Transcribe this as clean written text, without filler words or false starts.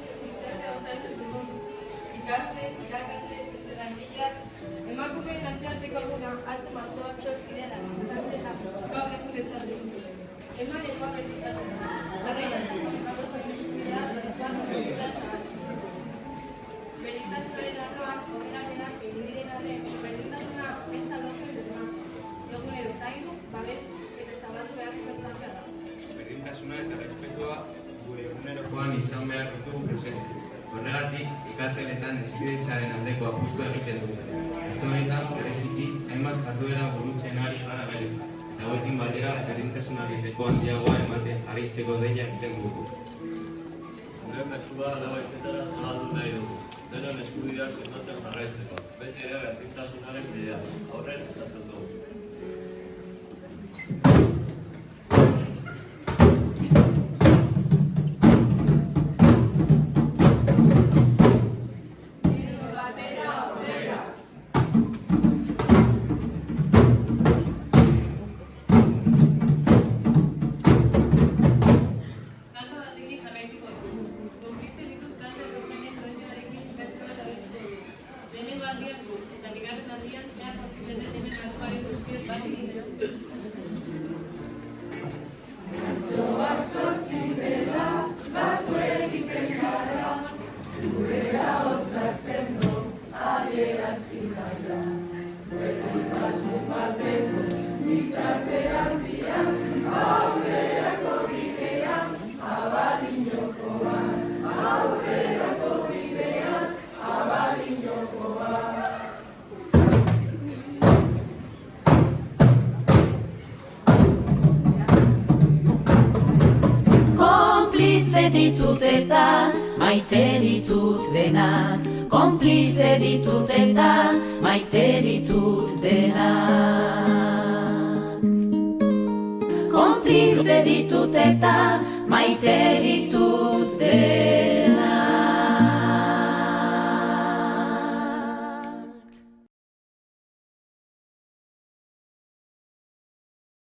gizartea osatzen dugun ikasle, irakasle, langileak, emakumeen nazioarteko eguna atzo martxoak 8 dela izan zela gaur egun esaten dute. Eman egoa bertzitasuna, horrei azalko emakumeen eskubidea esparru bertzitar zabaltzen. Bertzitasunaren arloan, goberamenak egin diren arren, bertzitasuna ez da lotzen bermatzen. Egunero zaindu, babestu eta zabaldu beharreko espazioa da. Berdintasuna eta respetua gure egunerokoan izan behar ditugu presente. Horregatik, ikasgeletan hezkidetzaren aldeko apustua egiten dugu. Aste honetan, bereziki, hainbat jarduera burutzen ari gara gero. Eta hauekin batera, berdintasunari leko handiagoa ematen jarraitzeko deia egiten dugu. Gure mezua lau etxetara zabaldu nahi dugu. Denon eskubideak sendotzen jarraitzeko. Beti ere berdintasunaren bidea. Aurren esaten dugu. Ditut eta maite ditut denak, konplize ditut eta maite ditut denak. Konplize ditut eta maite